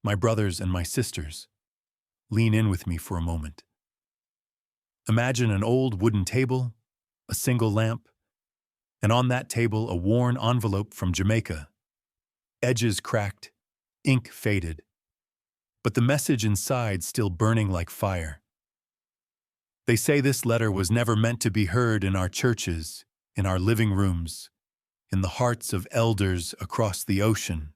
My brothers and my sisters, lean in with me for a moment. Imagine an old wooden table, a single lamp, and on that table a worn envelope from Jamaica, edges cracked, ink faded, but the message inside still burning like fire. They say this letter was never meant to be heard in our churches, in our living rooms, in the hearts of elders across the ocean.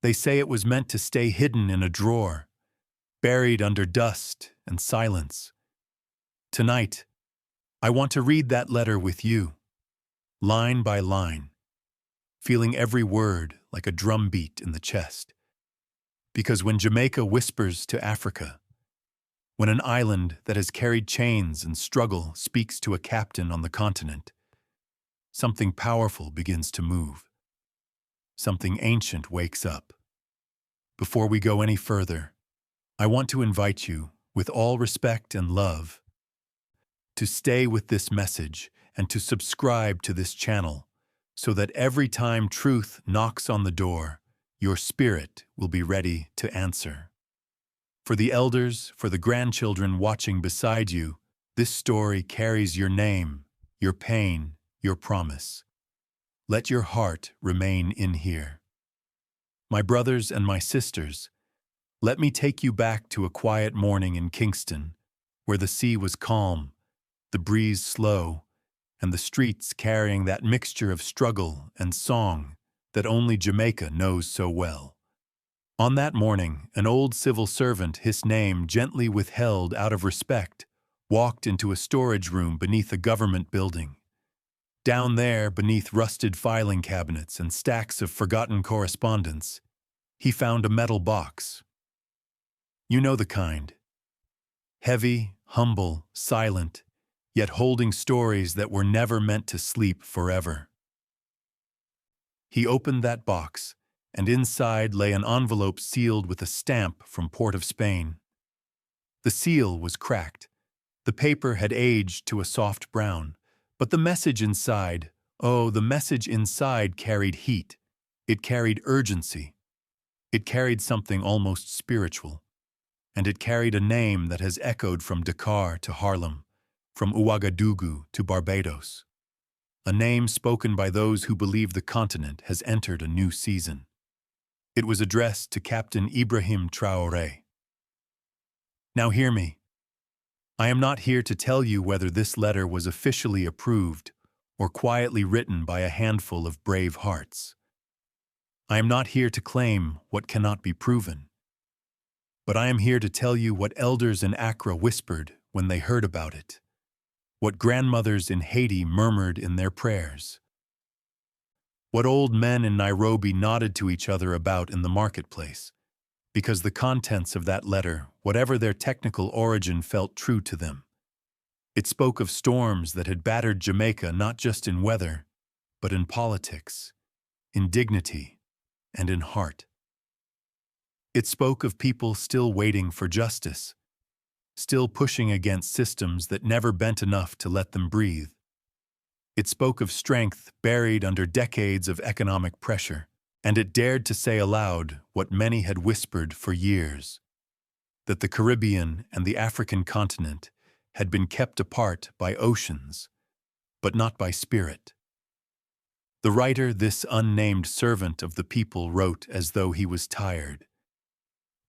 They say it was meant to stay hidden in a drawer, buried under dust and silence. Tonight, I want to read that letter with you, line by line, feeling every word like a drumbeat in the chest. Because when Jamaica whispers to Africa, when an island that has carried chains and struggle speaks to a captain on the continent, something powerful begins to move. Something ancient wakes up. Before we go any further, I want to invite you, with all respect and love, to stay with this message and to subscribe to this channel so that every time truth knocks on the door, your spirit will be ready to answer. For the elders, for the grandchildren watching beside you, this story carries your name, your pain, your promise. Let your heart remain in here. My brothers and my sisters, let me take you back to a quiet morning in Kingston, where the sea was calm, the breeze slow, and the streets carrying that mixture of struggle and song that only Jamaica knows so well. On that morning, an old civil servant, his name gently withheld out of respect, walked into a storage room beneath a government building. Down there, beneath rusted filing cabinets and stacks of forgotten correspondence, he found a metal box. You know the kind. Heavy, humble, silent, yet holding stories that were never meant to sleep forever. He opened that box, and inside lay an envelope sealed with a stamp from Port of Spain. The seal was cracked. The paper had aged to a soft brown, but the message inside, the message inside carried heat. It carried urgency. It carried something almost spiritual. And it carried a name that has echoed from Dakar to Harlem, from Ouagadougou to Barbados. A name spoken by those who believe the continent has entered a new season. It was addressed to Captain Ibrahim Traoré. Now hear me. I am not here to tell you whether this letter was officially approved or quietly written by a handful of brave hearts. I am not here to claim what cannot be proven. But I am here to tell you what elders in Accra whispered when they heard about it, what grandmothers in Haiti murmured in their prayers, what old men in Nairobi nodded to each other about in the marketplace, because the contents of that letter, whatever their technical origin, felt true to them. It spoke of storms that had battered Jamaica not just in weather, but in politics, in dignity, and in heart. It spoke of people still waiting for justice, still pushing against systems that never bent enough to let them breathe. It spoke of strength buried under decades of economic pressure, and it dared to say aloud what many had whispered for years, that the Caribbean and the African continent had been kept apart by oceans, but not by spirit. The writer, this unnamed servant of the people, wrote as though he was tired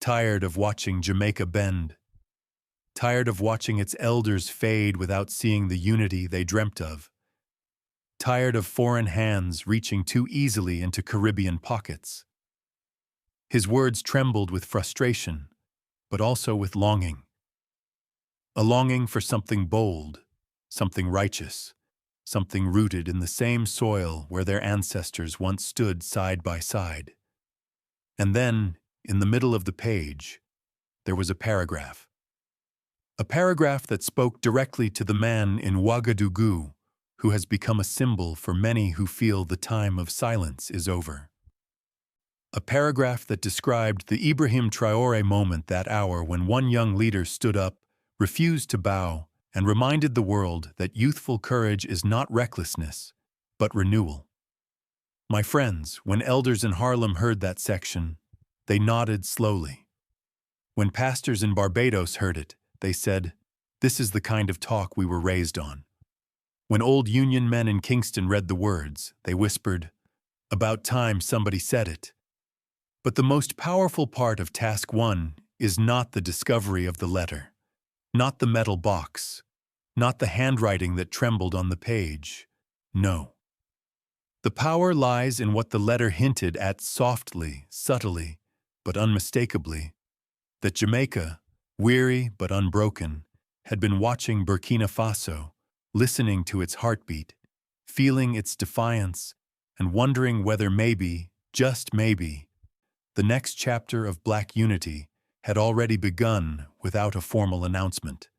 of watching Jamaica bend, tired of watching its elders fade without seeing the unity they dreamt of, tired of foreign hands reaching too easily into Caribbean pockets. His words trembled with frustration, but also with longing. A longing for something bold, something righteous, something rooted in the same soil where their ancestors once stood side by side. And then, in the middle of the page, there was a paragraph that spoke directly to the man in Ouagadougou who has become a symbol for many who feel the time of silence is over. A paragraph that described the Ibrahim Traoré moment that hour when one young leader stood up, refused to bow, and reminded the world that youthful courage is not recklessness, but renewal. My friends, when elders in Harlem heard that section, They nodded slowly. When pastors in Barbados heard it, they said, "This is the kind of talk we were raised on." When old Union men in Kingston read the words, they whispered, "About time somebody said it." But the most powerful part of Task 1 is not the discovery of the letter, not the metal box, not the handwriting that trembled on the page. No. The power lies in what the letter hinted at softly, subtly, but unmistakably, that Jamaica, weary but unbroken, had been watching Burkina Faso, listening to its heartbeat, feeling its defiance, and wondering whether maybe, just maybe, the next chapter of Black unity had already begun without a formal announcement.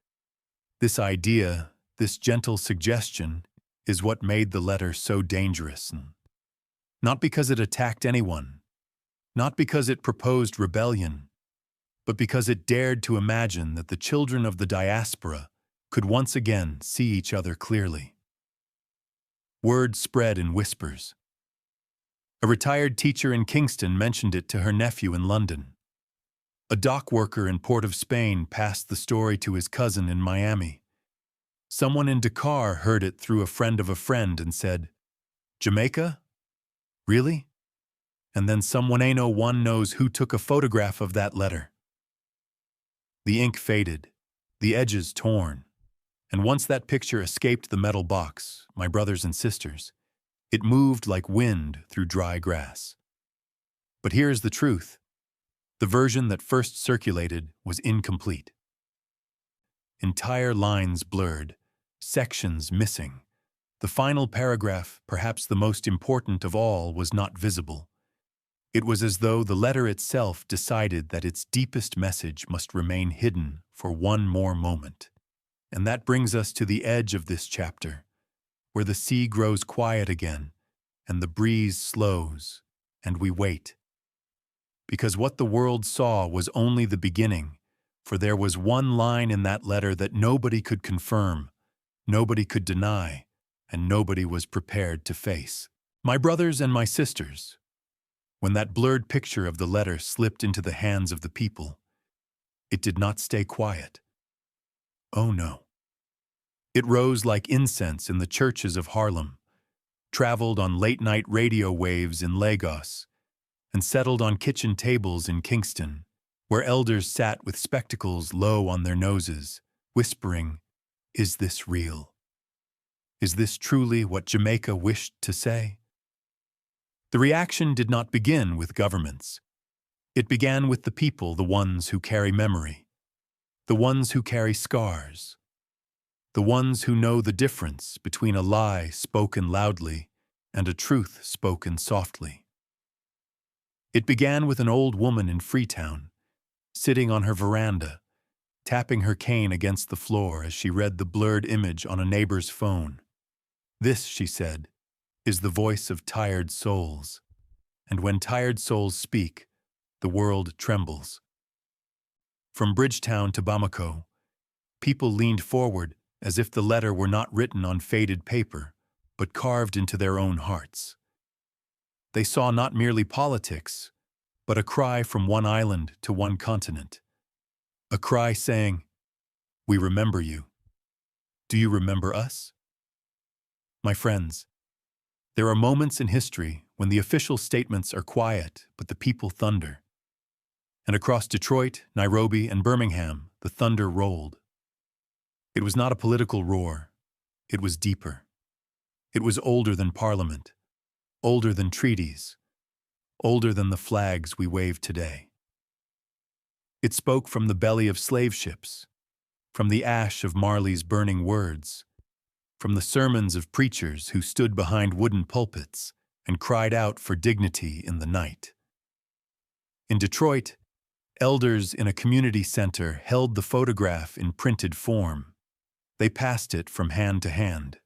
This idea, this gentle suggestion, is what made the letter so dangerous. Not because it attacked anyone, not because it proposed rebellion, but because it dared to imagine that the children of the diaspora could once again see each other clearly. Word spread in whispers. A retired teacher in Kingston mentioned it to her nephew in London. A dock worker in Port of Spain passed the story to his cousin in Miami. Someone in Dakar heard it through a friend of a friend and said, "Jamaica? Really?" And then someone ain't no one knows who took a photograph of that letter. The ink faded, the edges torn, and once that picture escaped the metal box, my brothers and sisters, it moved like wind through dry grass. But here's the truth. The version that first circulated was incomplete. Entire lines blurred, sections missing. The final paragraph, perhaps the most important of all, was not visible. It was as though the letter itself decided that its deepest message must remain hidden for one more moment. And that brings us to the edge of this chapter, where the sea grows quiet again, and the breeze slows, and we wait. Because what the world saw was only the beginning, for there was one line in that letter that nobody could confirm, nobody could deny, and nobody was prepared to face. My brothers and my sisters, when that blurred picture of the letter slipped into the hands of the people, it did not stay quiet. Oh no. It rose like incense in the churches of Harlem, traveled on late-night radio waves in Lagos, and settled on kitchen tables in Kingston, where elders sat with spectacles low on their noses, whispering, "Is this real? Is this truly what Jamaica wished to say?" The reaction did not begin with governments. It began with the people, the ones who carry memory, the ones who carry scars, the ones who know the difference between a lie spoken loudly and a truth spoken softly. It began with an old woman in Freetown, sitting on her veranda, tapping her cane against the floor as she read the blurred image on a neighbor's phone. "This," she said, "is the voice of tired souls, and when tired souls speak, the world trembles." From Bridgetown to Bamako, people leaned forward as if the letter were not written on faded paper, but carved into their own hearts. They saw not merely politics, but a cry from one island to one continent. A cry saying, "We remember you. Do you remember us?" My friends, there are moments in history when the official statements are quiet, but the people thunder. And across Detroit, Nairobi, and Birmingham, the thunder rolled. It was not a political roar. It was deeper. It was older than Parliament, older than treaties, older than the flags we wave today. It spoke from the belly of slave ships, from the ash of Marley's burning words, from the sermons of preachers who stood behind wooden pulpits and cried out for dignity in the night. In Detroit, elders in a community center held the photograph in printed form. They passed it from hand to hand.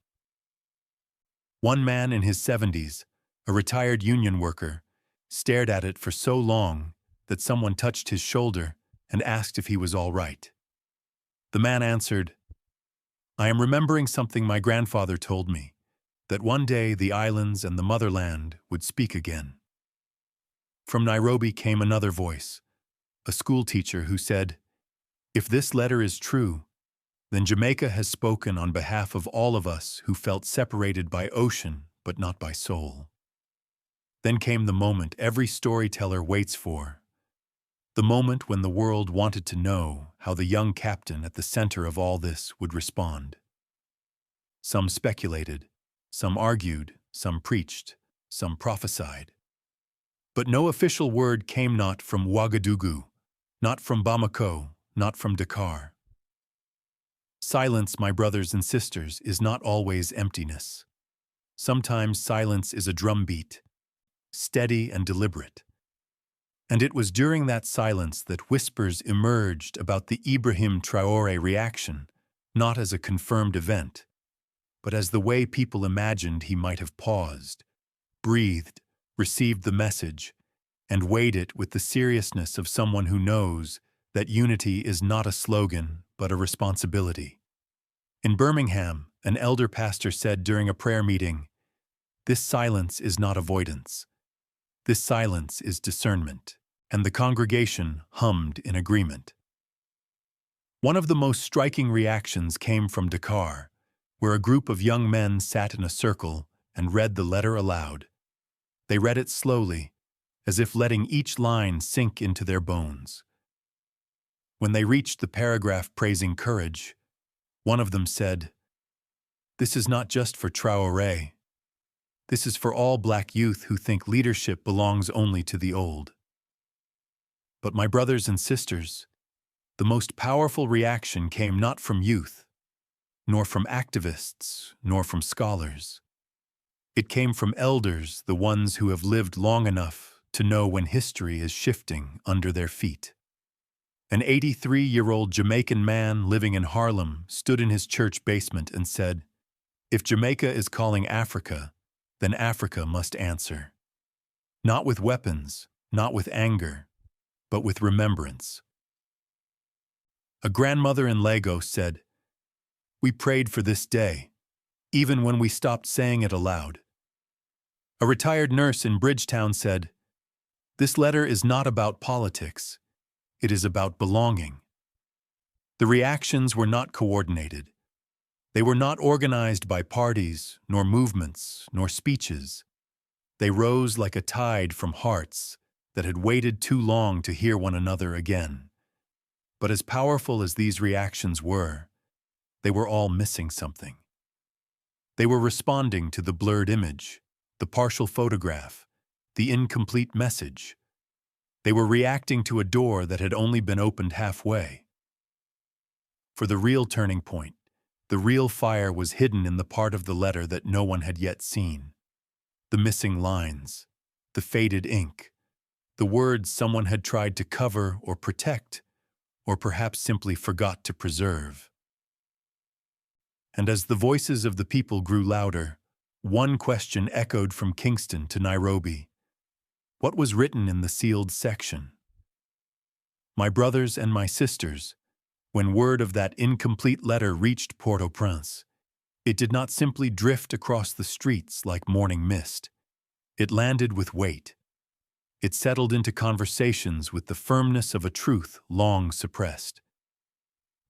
One man in his 70s, a retired union worker, stared at it for so long that someone touched his shoulder and asked if he was all right. The man answered, "I am remembering something my grandfather told me, that one day the islands and the motherland would speak again." From Nairobi came another voice, a schoolteacher who said, "If this letter is true, then Jamaica has spoken on behalf of all of us who felt separated by ocean but not by soul." Then came the moment every storyteller waits for, the moment when the world wanted to know how the young captain at the center of all this would respond. Some speculated, some argued, some preached, some prophesied. But no official word came, not from Ouagadougou, not from Bamako, not from Dakar. Silence, my brothers and sisters, is not always emptiness. Sometimes silence is a drumbeat, steady and deliberate. And it was during that silence that whispers emerged about the Ibrahim Traoré reaction, not as a confirmed event, but as the way people imagined he might have paused, breathed, received the message, and weighed it with the seriousness of someone who knows that unity is not a slogan but a responsibility. In Birmingham, an elder pastor said during a prayer meeting, "This silence is not avoidance. This silence is discernment," and the congregation hummed in agreement. One of the most striking reactions came from Dakar, where a group of young men sat in a circle and read the letter aloud. They read it slowly, as if letting each line sink into their bones. When they reached the paragraph praising courage, one of them said, "This is not just for Traoré. This is for all black youth who think leadership belongs only to the old." But my brothers and sisters, the most powerful reaction came not from youth, nor from activists, nor from scholars. It came from elders, the ones who have lived long enough to know when history is shifting under their feet. An 83-year-old Jamaican man living in Harlem stood in his church basement and said, "If Jamaica is calling Africa, then Africa must answer. Not with weapons, not with anger, but with remembrance." A grandmother in Lagos said, "We prayed for this day, even when we stopped saying it aloud." A retired nurse in Bridgetown said, "This letter is not about politics. It is about belonging." The reactions were not coordinated. They were not organized by parties, nor movements, nor speeches. They rose like a tide from hearts that had waited too long to hear one another again. But as powerful as these reactions were, they were all missing something. They were responding to the blurred image, the partial photograph, the incomplete message. They were reacting to a door that had only been opened halfway. For the real turning point, the real fire was hidden in the part of the letter that no one had yet seen. The missing lines, the faded ink, the words someone had tried to cover or protect, or perhaps simply forgot to preserve. And as the voices of the people grew louder, one question echoed from Kingston to Nairobi. What was written in the sealed section? My brothers and my sisters, when word of that incomplete letter reached Port-au-Prince, it did not simply drift across the streets like morning mist. It landed with weight. It settled into conversations with the firmness of a truth long suppressed.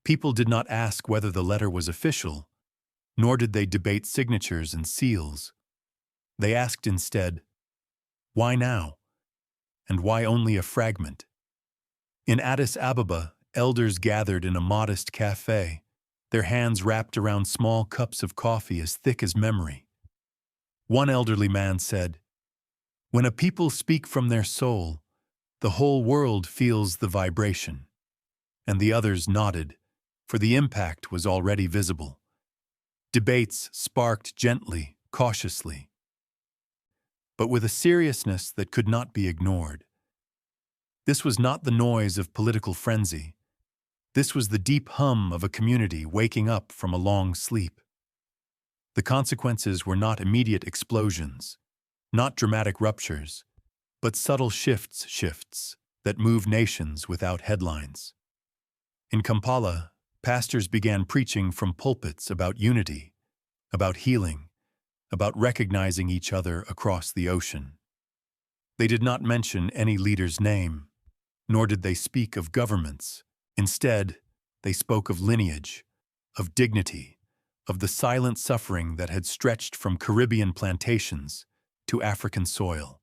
People did not ask whether the letter was official, nor did they debate signatures and seals. They asked instead, why now? And why only a fragment? In Addis Ababa, elders gathered in a modest cafe, their hands wrapped around small cups of coffee as thick as memory. One elderly man said, "When a people speak from their soul, the whole world feels the vibration." And the others nodded, for the impact was already visible. Debates sparked gently, cautiously, but with a seriousness that could not be ignored. This was not the noise of political frenzy. This was the deep hum of a community waking up from a long sleep. The consequences were not immediate explosions, not dramatic ruptures, but subtle shifts that move nations without headlines. In Kampala, pastors began preaching from pulpits about unity, about healing, about recognizing each other across the ocean. They did not mention any leader's name, nor did they speak of governments. Instead, they spoke of lineage, of dignity, of the silent suffering that had stretched from Caribbean plantations to African soil.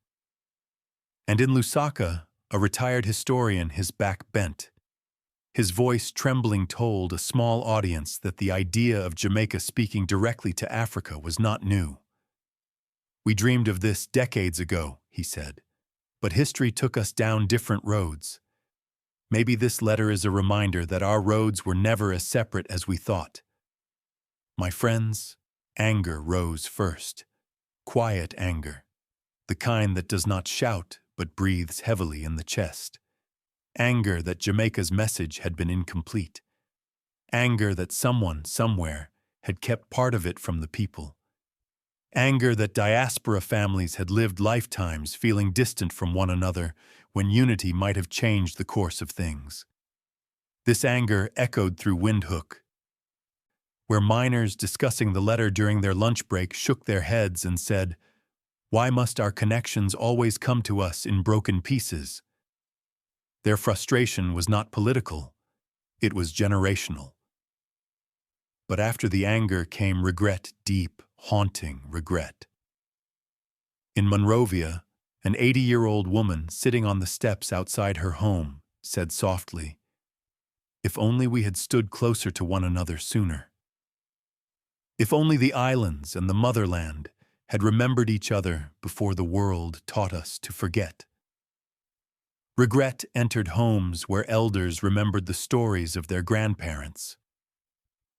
And in Lusaka, a retired historian, his back bent, his voice trembling, told a small audience that the idea of Jamaica speaking directly to Africa was not new. "We dreamed of this decades ago," he said, "but history took us down different roads. Maybe this letter is a reminder that our roads were never as separate as we thought." My friends, anger rose first. Quiet anger, the kind that does not shout but breathes heavily in the chest. Anger that Jamaica's message had been incomplete. Anger that someone, somewhere, had kept part of it from the people. Anger that diaspora families had lived lifetimes feeling distant from one another when unity might have changed the course of things. This anger echoed through Windhoek, where miners discussing the letter during their lunch break shook their heads and said, "Why must our connections always come to us in broken pieces?" Their frustration was not political, it was generational. But after the anger came regret, deep, haunting regret. In Monrovia, an 80-year-old woman sitting on the steps outside her home said softly, "If only we had stood closer to one another sooner. If only the islands and the motherland had remembered each other before the world taught us to forget." Regret entered homes where elders remembered the stories of their grandparents.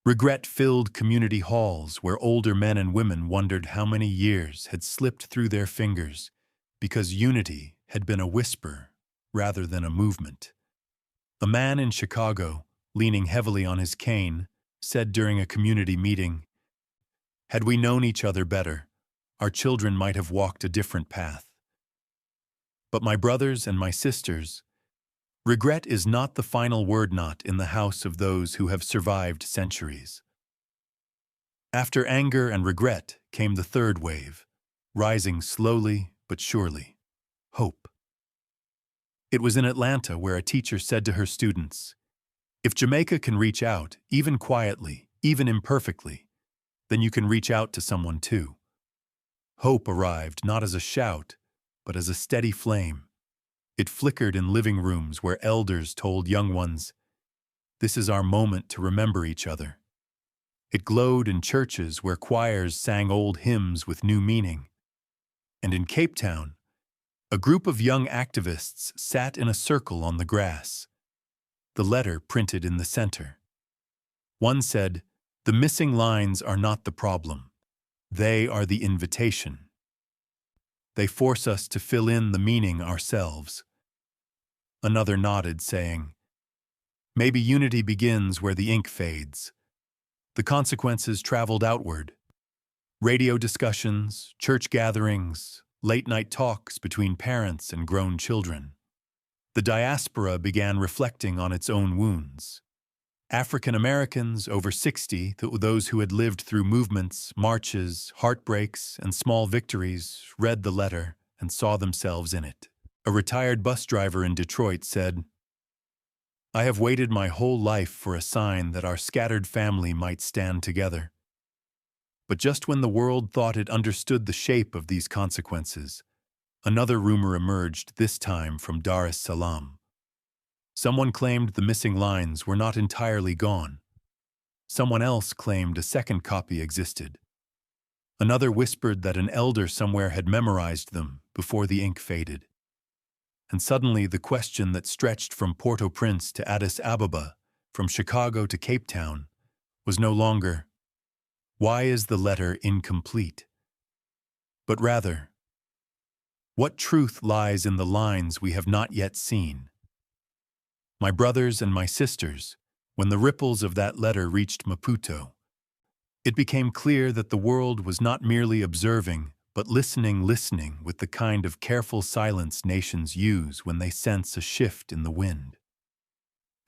Regret filled community halls where older men and women wondered how many years had slipped through their fingers because unity had been a whisper rather than a movement. A man in Chicago, leaning heavily on his cane, said during a community meeting, "Had we known each other better, our children might have walked a different path." But my brothers and my sisters, regret is not the final word, not in the house of those who have survived centuries. After anger and regret came the third wave, rising slowly but surely: hope. It was in Atlanta where a teacher said to her students, "If Jamaica can reach out, even quietly, even imperfectly, then you can reach out to someone too." Hope arrived not as a shout, but as a steady flame. It flickered in living rooms where elders told young ones, "This is our moment to remember each other." It glowed in churches where choirs sang old hymns with new meaning. And in Cape Town, a group of young activists sat in a circle on the grass, the letter printed in the center. One said, "The missing lines are not the problem. They are the invitation. They force us to fill in the meaning ourselves." Another nodded, saying, "Maybe unity begins where the ink fades." The consequences traveled outward. Radio discussions, church gatherings, late-night talks between parents and grown children. The diaspora began reflecting on its own wounds. African Americans over 60, those who had lived through movements, marches, heartbreaks, and small victories, read the letter and saw themselves in it. A retired bus driver in Detroit said, "I have waited my whole life for a sign that our scattered family might stand together. But just when the world thought it understood the shape of these consequences, another rumor emerged, this time from Dar es Salaam. Someone claimed the missing lines were not entirely gone. Someone else claimed a second copy existed. Another whispered that an elder somewhere had memorized them before the ink faded. And suddenly the question that stretched from Port-au-Prince to Addis Ababa, from Chicago to Cape Town, was no longer, "Why is the letter incomplete?" but rather, "What truth lies in the lines we have not yet seen?" My brothers and my sisters, when the ripples of that letter reached Maputo, it became clear that the world was not merely observing, but listening with the kind of careful silence nations use when they sense a shift in the wind.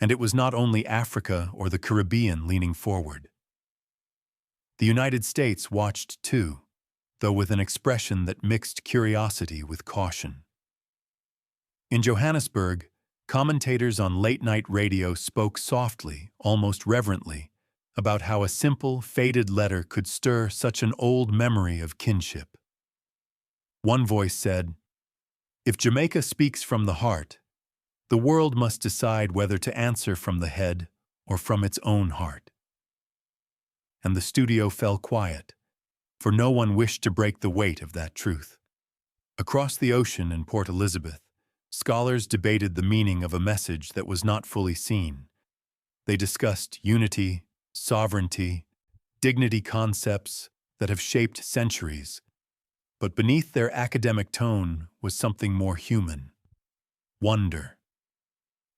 And it was not only Africa or the Caribbean leaning forward. The United States watched too, though with an expression that mixed curiosity with caution. In Johannesburg, commentators on late-night radio spoke softly, almost reverently, about how a simple, faded letter could stir such an old memory of kinship. One voice said, "If Jamaica speaks from the heart, the world must decide whether to answer from the head or from its own heart." And the studio fell quiet, for no one wished to break the weight of that truth. Across the ocean in Port Elizabeth, scholars debated the meaning of a message that was not fully seen. They discussed unity, sovereignty, dignity concepts that have shaped centuries. But beneath their academic tone was something more human. Wonder.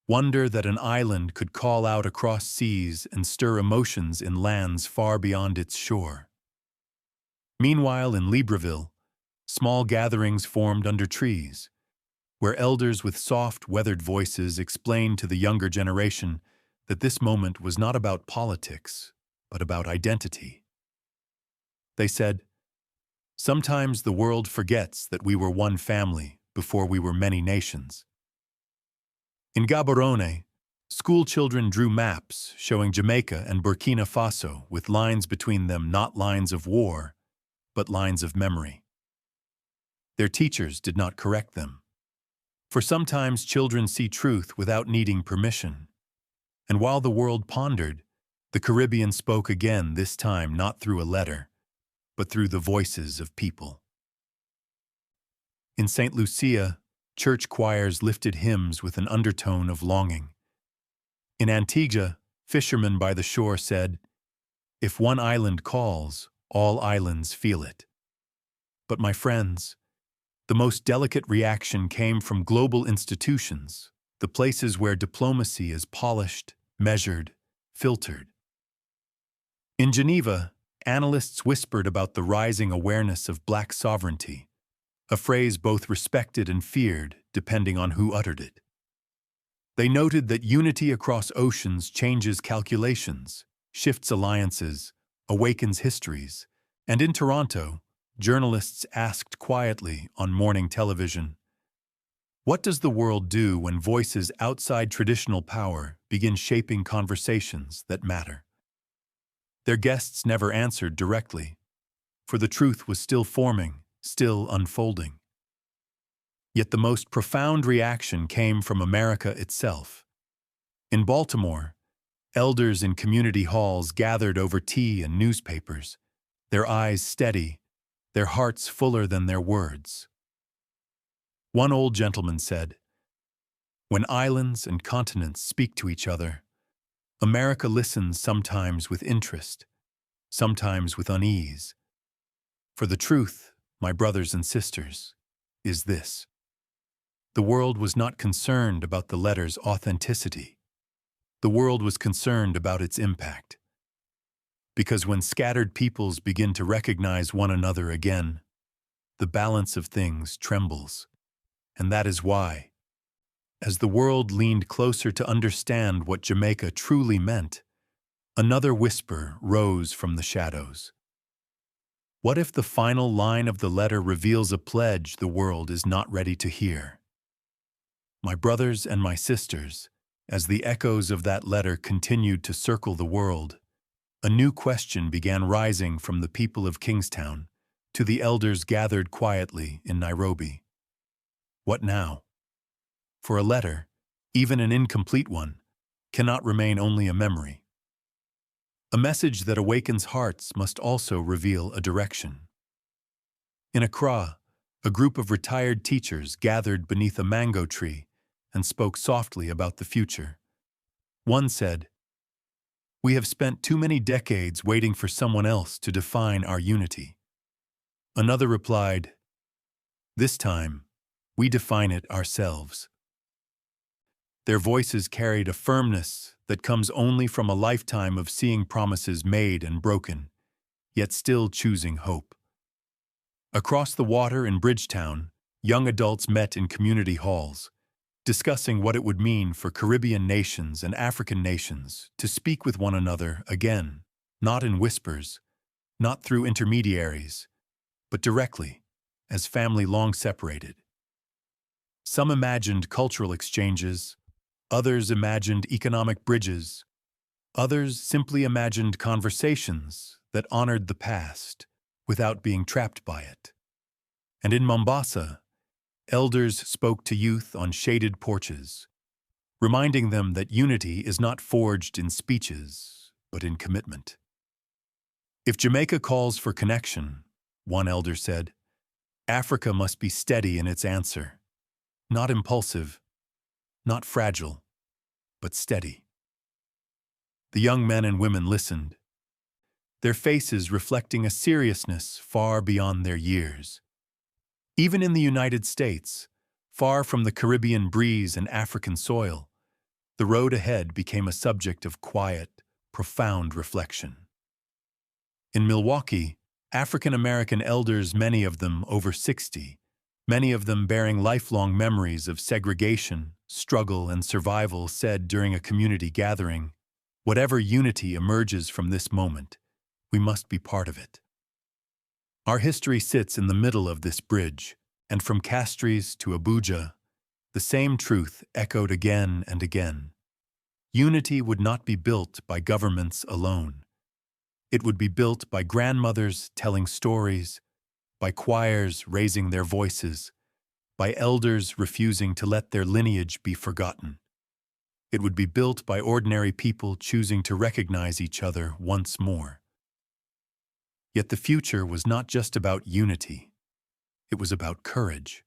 Wonder that an island could call out across seas and stir emotions in lands far beyond its shore. Meanwhile, in Libreville, small gatherings formed under trees, where elders with soft, weathered voices explained to the younger generation that this moment was not about politics, but about identity. They said, "Sometimes the world forgets that we were one family before we were many nations." In Gaborone, school children drew maps showing Jamaica and Burkina Faso with lines between them, not lines of war, but lines of memory. Their teachers did not correct them. For sometimes children see truth without needing permission. And while the world pondered, the Caribbean spoke again, this time not through a letter, but through the voices of people. In St. Lucia, church choirs lifted hymns with an undertone of longing. In Antigua, fishermen by the shore said, "If one island calls, all islands feel it." But my friends, the most delicate reaction came from global institutions, the places where diplomacy is polished, measured, filtered. In Geneva, analysts whispered about the rising awareness of Black sovereignty, a phrase both respected and feared depending on who uttered it. They noted that unity across oceans changes calculations, shifts alliances, awakens histories, and in Toronto, journalists asked quietly on morning television, "What does the world do when voices outside traditional power begin shaping conversations that matter?" Their guests never answered directly, for the truth was still forming, still unfolding. Yet the most profound reaction came from America itself. In Baltimore, elders in community halls gathered over tea and newspapers, their eyes steady, their hearts fuller than their words. One old gentleman said, "When islands and continents speak to each other, America listens sometimes with interest, sometimes with unease. For the truth, my brothers and sisters, is this: the world was not concerned about the letter's authenticity. The world was concerned about its impact. Because when scattered peoples begin to recognize one another again, the balance of things trembles. And that is why, as the world leaned closer to understand what Jamaica truly meant, another whisper rose from the shadows. What if the final line of the letter reveals a pledge the world is not ready to hear? My brothers and my sisters, as the echoes of that letter continued to circle the world, a new question began rising from the people of Kingston to the elders gathered quietly in Nairobi. What now? For a letter, even an incomplete one, cannot remain only a memory. A message that awakens hearts must also reveal a direction. In Accra, a group of retired teachers gathered beneath a mango tree and spoke softly about the future. One said, "We have spent too many decades waiting for someone else to define our unity." Another replied, "This time, we define it ourselves." Their voices carried a firmness that comes only from a lifetime of seeing promises made and broken, yet still choosing hope. Across the water in Bridgetown, young adults met in community halls, discussing what it would mean for Caribbean nations and African nations to speak with one another again, not in whispers, not through intermediaries, but directly, as family long separated. Some imagined cultural exchanges, others imagined economic bridges, others simply imagined conversations that honored the past without being trapped by it. And in Mombasa, elders spoke to youth on shaded porches, reminding them that unity is not forged in speeches, but in commitment. If Jamaica calls for connection, one elder said, Africa must be steady in its answer, not impulsive, not fragile, but steady. The young men and women listened, their faces reflecting a seriousness far beyond their years. Even in the United States, far from the Caribbean breeze and African soil, the road ahead became a subject of quiet, profound reflection. In Milwaukee, African-American elders, many of them over 60, many of them bearing lifelong memories of segregation, struggle, and survival, said during a community gathering, "Whatever unity emerges from this moment, we must be part of it." Our history sits in the middle of this bridge, and from Castries to Abuja, the same truth echoed again and again. Unity would not be built by governments alone. It would be built by grandmothers telling stories, by choirs raising their voices, by elders refusing to let their lineage be forgotten. It would be built by ordinary people choosing to recognize each other once more. Yet the future was not just about unity. It was about courage.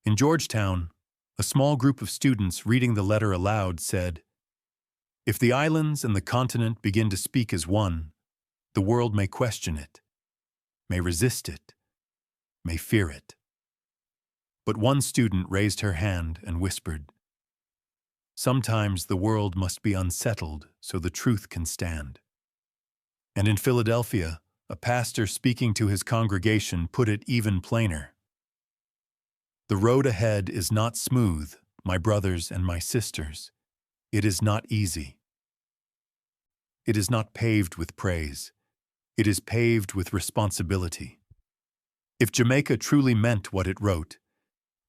In Georgetown, a small group of students reading the letter aloud said, "If the islands and the continent begin to speak as one, the world may question it, may resist it, may fear it." But one student raised her hand and whispered, "Sometimes the world must be unsettled so the truth can stand." And in Philadelphia, a pastor speaking to his congregation put it even plainer. "The road ahead is not smooth, my brothers and my sisters. It is not easy. It is not paved with praise. It is paved with responsibility." If Jamaica truly meant what it wrote,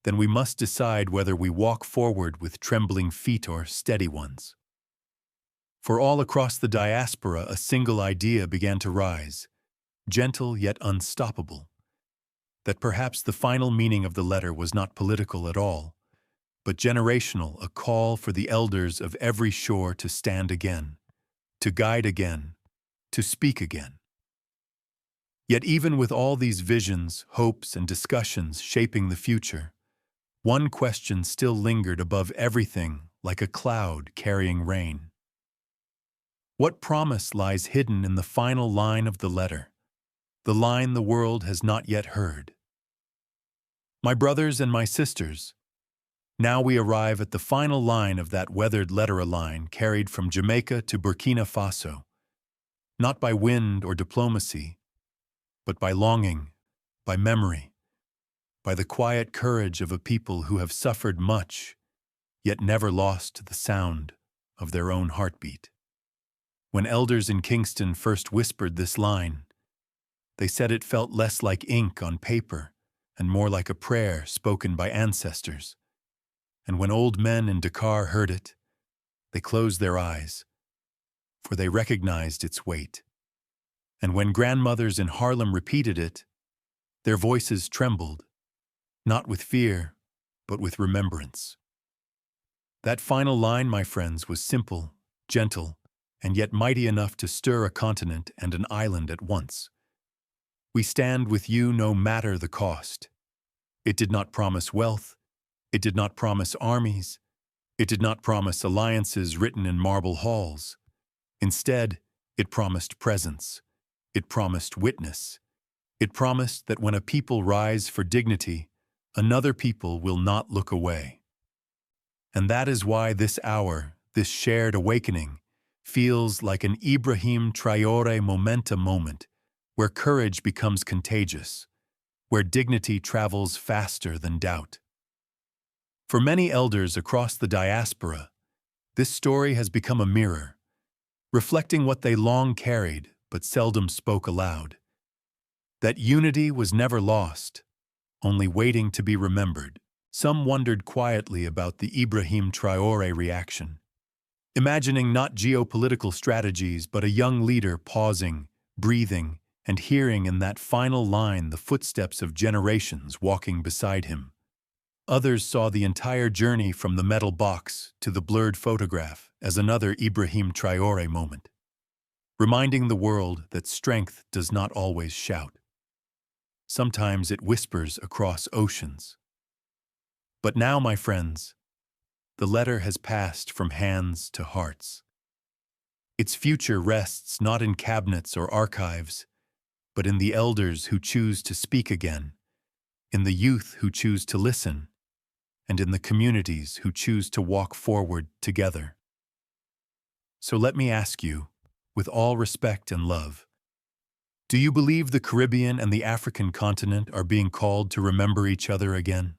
then we must decide whether we walk forward with trembling feet or steady ones. For all across the diaspora, a single idea began to rise, gentle yet unstoppable, that perhaps the final meaning of the letter was not political at all, but generational, a call for the elders of every shore to stand again, to guide again, to speak again. Yet even with all these visions, hopes, and discussions shaping the future, one question still lingered above everything like a cloud carrying rain. What promise lies hidden in the final line of the letter, the line the world has not yet heard? My brothers and my sisters, now we arrive at the final line of that weathered letter line carried from Jamaica to Burkina Faso, not by wind or diplomacy, but by longing, by memory, by the quiet courage of a people who have suffered much, yet never lost the sound of their own heartbeat. When elders in Kingston first whispered this line, they said it felt less like ink on paper and more like a prayer spoken by ancestors. And when old men in Dakar heard it, they closed their eyes, for they recognized its weight. And when grandmothers in Harlem repeated it, their voices trembled, not with fear, but with remembrance. That final line, my friends, was simple, gentle, and yet mighty enough to stir a continent and an island at once. We stand with you no matter the cost. It did not promise wealth. It did not promise armies. It did not promise alliances written in marble halls. Instead, it promised presence. It promised witness. It promised that when a people rise for dignity, another people will not look away. And that is why this hour, this shared awakening, feels like an Ibrahim Traoré momentum moment, where courage becomes contagious, where dignity travels faster than doubt. For many elders across the diaspora, this story has become a mirror, reflecting what they long carried but seldom spoke aloud. That unity was never lost, only waiting to be remembered, Some wondered quietly about the Ibrahim Traoré reaction, imagining not geopolitical strategies but a young leader pausing, breathing, and hearing in that final line the footsteps of generations walking beside him. Others saw the entire journey from the metal box to the blurred photograph as another Ibrahim Traoré moment, reminding the world that strength does not always shout. Sometimes it whispers across oceans. But now, my friends, the letter has passed from hands to hearts. Its future rests not in cabinets or archives, but in the elders who choose to speak again, in the youth who choose to listen, and in the communities who choose to walk forward together. So let me ask you, with all respect and love, do you believe the Caribbean and the African continent are being called to remember each other again?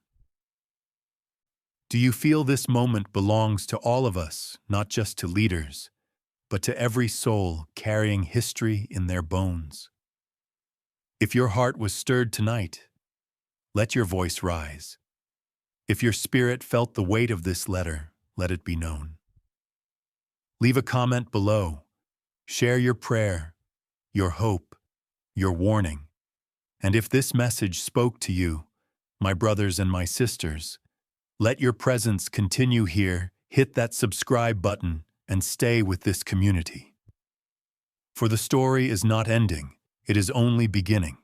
Do you feel this moment belongs to all of us, not just to leaders, but to every soul carrying history in their bones? If your heart was stirred tonight, let your voice rise. If your spirit felt the weight of this letter, let it be known. Leave a comment below. Share your prayer, your hope, your warning. And if this message spoke to you, my brothers and my sisters, let your presence continue here, hit that subscribe button, and stay with this community. For the story is not ending, it is only beginning.